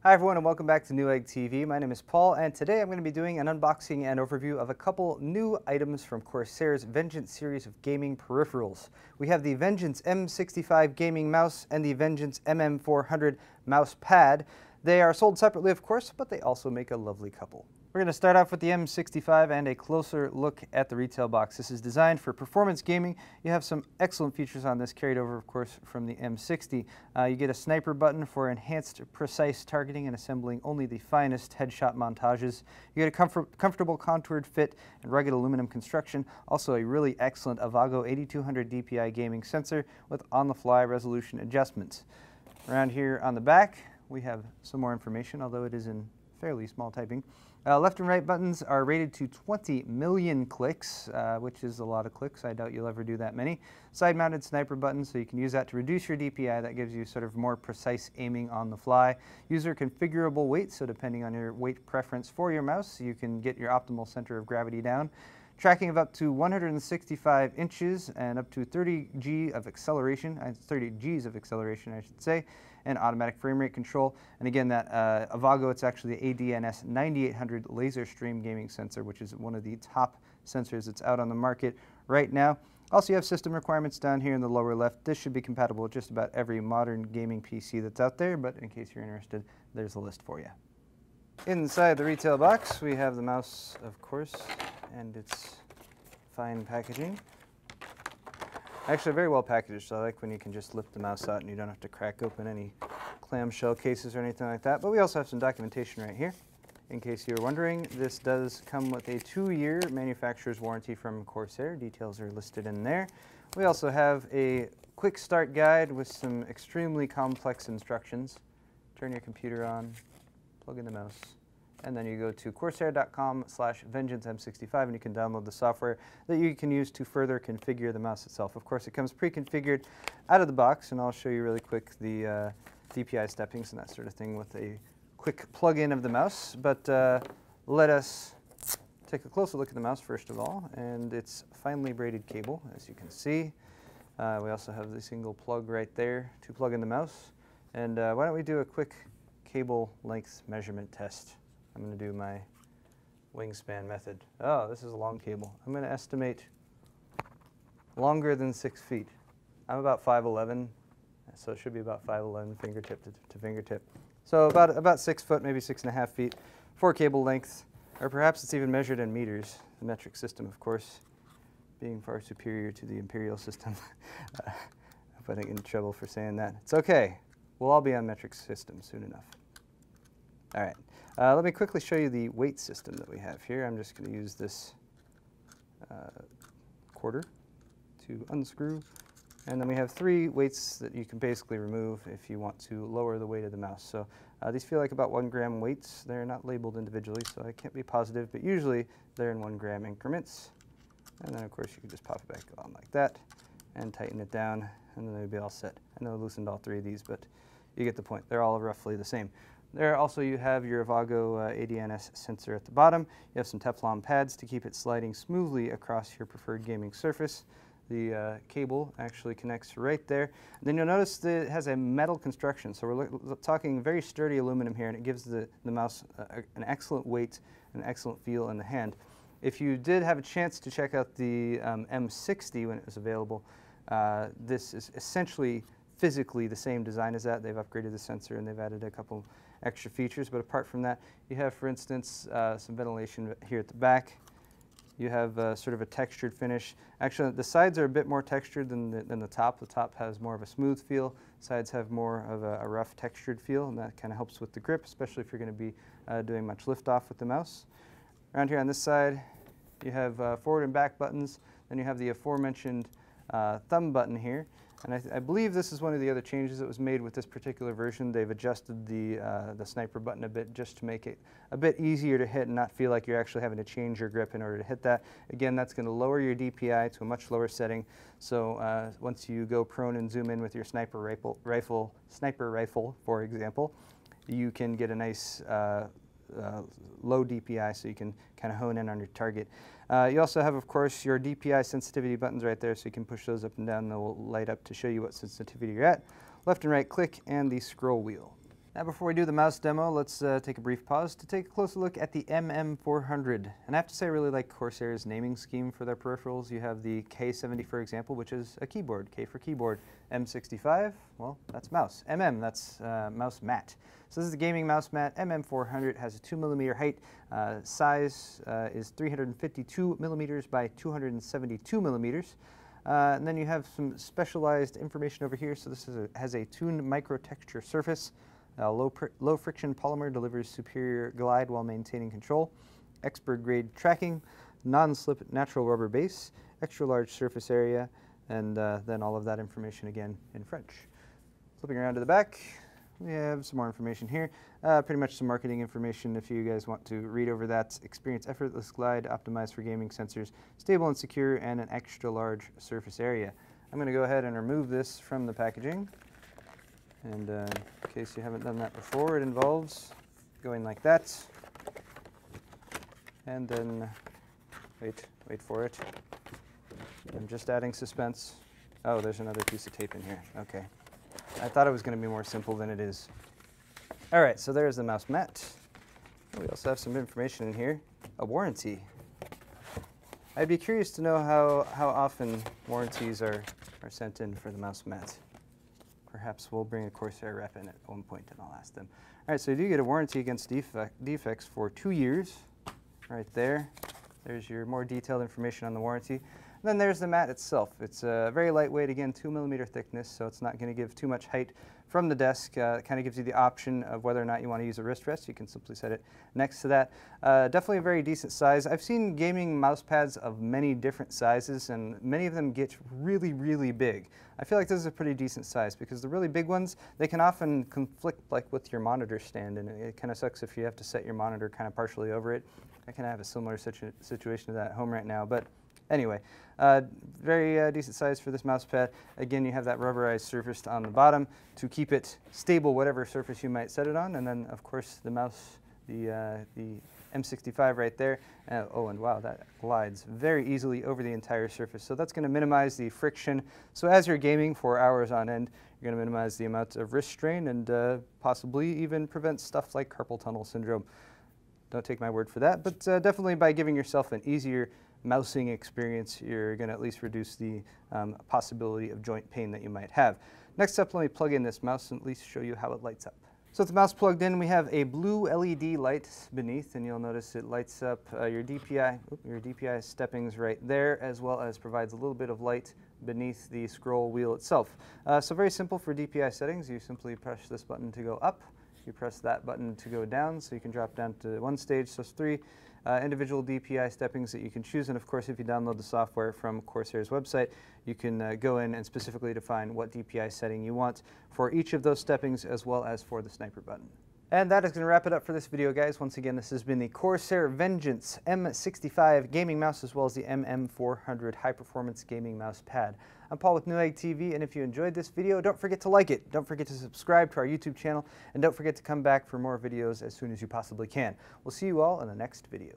Hi everyone and welcome back to Newegg TV. My name is Paul and today I'm going to be doing an unboxing and overview of a couple new items from Corsair's Vengeance series of gaming peripherals. We have the Vengeance M65 gaming mouse and the Vengeance MM400 mouse pad. They are sold separately of course, but they also make a lovely couple. We're going to start off with the M65 and a closer look at the retail box. This is designed for performance gaming. You have some excellent features on this carried over, of course, from the M60. You get a sniper button for enhanced precise targeting and assembling only the finest headshot montages. You get a comfortable contoured fit and rugged aluminum construction. Also a really excellent Avago 8200 DPI gaming sensor with on-the-fly resolution adjustments. Around here on the back, we have some more information, although it is in fairly small typing. Left and right buttons are rated to 20 million clicks, which is a lot of clicks. I doubt you'll ever do that many. Side-mounted sniper button, so you can use that to reduce your DPI. That gives you sort of more precise aiming on the fly. User configurable weight, so depending on your weight preference for your mouse, you can get your optimal center of gravity down. Tracking of up to 165 inches and up to 30 Gs of acceleration, I should say, and automatic frame rate control. And again, that Avago, it's actually the ADNS 9800 laser stream gaming sensor, which is one of the top sensors that's out on the market right now. Also, you have system requirements down here in the lower left. This should be compatible with just about every modern gaming PC that's out there, but in case you're interested, there's a list for you. Inside the retail box, we have the mouse, of course, and its fine packaging. Actually very well packaged, so I like when you can just lift the mouse out and you don't have to crack open any clamshell cases or anything like that. But we also have some documentation right here. In case you were wondering, this does come with a 2-year manufacturer's warranty from Corsair. Details are listed in there. We also have a quick start guide with some extremely complex instructions. Turn your computer on, plug in the mouse, and then you go to corsair.com/Vengeance M65 and you can download the software that you can use to further configure the mouse itself. Of course, it comes pre-configured out of the box, and I'll show you really quick the DPI steppings and that sort of thing with a quick plug-in of the mouse. But let us take a closer look at the mouse first of all, and its finely braided cable, as you can see. We also have the single plug right there to plug in the mouse. And why don't we do a quick cable length measurement test. I'm going to do my wingspan method. Oh, this is a long cable. I'm going to estimate longer than 6 feet. I'm about 5'11", so it should be about 5'11", fingertip to fingertip. So about 6 foot, maybe 6.5 feet for cable length, or perhaps it's even measured in meters. The metric system, of course, being far superior to the imperial system. I hope I don't get in trouble for saying that. It's okay. We'll all be on metric system soon enough. All right. Let me quickly show you the weight system that we have here. I'm just going to use this quarter to unscrew. And then we have 3 weights that you can basically remove if you want to lower the weight of the mouse. So these feel like about 1 gram weights. They're not labeled individually, so I can't be positive, but usually they're in 1 gram increments. And then, of course, you can just pop it back on like that and tighten it down, and then they'll be all set. I know I loosened all 3 of these, but you get the point. They're all roughly the same. There also you have your Avago ADNS sensor at the bottom. You have some Teflon pads to keep it sliding smoothly across your preferred gaming surface. The cable actually connects right there. And then you'll notice that it has a metal construction. So we're talking very sturdy aluminum here, and it gives the mouse an excellent weight and an excellent feel in the hand. If you did have a chance to check out the M60 when it was available, this is essentially physically the same design as that. They've upgraded the sensor and they've added a couple extra features, but apart from that, you have, for instance, some ventilation here at the back. You have sort of a textured finish. Actually, the sides are a bit more textured than the top. The top has more of a smooth feel. Sides have more of a rough textured feel, and that kind of helps with the grip, especially if you're going to be doing much liftoff with the mouse. Around here on this side, you have forward and back buttons. Then you have the aforementioned thumb button here. And I believe this is one of the other changes that was made with this particular version. They've adjusted the sniper button a bit just to make it a bit easier to hit and not feel like you're actually having to change your grip in order to hit that. Again, that's going to lower your DPI to a much lower setting. So once you go prone and zoom in with your sniper rifle, for example, you can get a nice low DPI, so you can kind of hone in on your target. You also have, of course, your Dpi sensitivity buttons right there, so you can push those up and down. They'll light up to show you what sensitivity you're at. Left and right click, and the scroll wheel. Now before we do the mouse demo, let's take a brief pause to take a closer look at the MM400. And I have to say I really like Corsair's naming scheme for their peripherals. You have the K70, for example, which is a keyboard, K for keyboard. M65, well, that's mouse. MM, that's mouse mat. So this is the gaming mouse mat. MM400 has a 2mm height. Size is 352 millimeters by 272 millimeters. And then you have some specialized information over here. So this has a tuned micro-texture surface. Low friction polymer delivers superior glide while maintaining control. Expert grade tracking, non-slip natural rubber base, extra large surface area, and then all of that information again in French. Flipping around to the back, we have some more information here. Pretty much some marketing information if you guys want to read over that. Experience effortless glide, optimized for gaming sensors, stable and secure, and an extra large surface area. I'm going to go ahead and remove this from the packaging. And in case you haven't done that before, it involves going like that. And then, wait for it. I'm just adding suspense. Oh, there's another piece of tape in here. Okay. I thought it was going to be more simple than it is. All right, so there's the mouse mat. We also have some information in here. A warranty. I'd be curious to know how often warranties are sent in for the mouse mat. Perhaps we'll bring a Corsair rep in at one point and I'll ask them. All right, so you do get a warranty against defects for 2 years. Right there. There's your more detailed information on the warranty. And then there's the mat itself. It's very lightweight, again, 2mm thickness, so it's not going to give too much height from the desk. It kind of gives you the option of whether or not you want to use a wrist rest. You can simply set it next to that. Definitely a very decent size. I've seen gaming mouse pads of many different sizes, and many of them get really, really big. I feel like this is a pretty decent size because the really big ones, they can often conflict like with your monitor stand, and it kind of sucks if you have to set your monitor kind of partially over it. I kind of have a similar situation to that at home right now, but anyway, very decent size for this mouse pad. Again, you have that rubberized surface on the bottom to keep it stable, whatever surface you might set it on. And then, of course, the mouse, the M65 right there. Oh, and wow, that glides very easily over the entire surface. So that's going to minimize the friction. So as you're gaming for hours on end, you're going to minimize the amount of wrist strain and possibly even prevent stuff like carpal tunnel syndrome. Don't take my word for that, but definitely by giving yourself an easier mousing experience, you're going to at least reduce the possibility of joint pain that you might have. Next up, let me plug in this mouse and at least show you how it lights up. So with the mouse plugged in, we have a blue LED light beneath, and you'll notice it lights up your DPI steppings right there, as well as provides a little bit of light beneath the scroll wheel itself. So very simple for DPI settings. You simply press this button to go up. You press that button to go down, so you can drop down to one stage. So it's 3 individual DPI steppings that you can choose. And of course, if you download the software from Corsair's website, you can go in and specifically define what DPI setting you want for each of those steppings, as well as for the sniper button. And that is going to wrap it up for this video, guys. Once again, this has been the Corsair Vengeance M65 gaming mouse, as well as the MM400 high-performance gaming mouse pad. I'm Paul with Newegg TV, and if you enjoyed this video, don't forget to like it. Don't forget to subscribe to our YouTube channel, and don't forget to come back for more videos as soon as you possibly can. We'll see you all in the next video.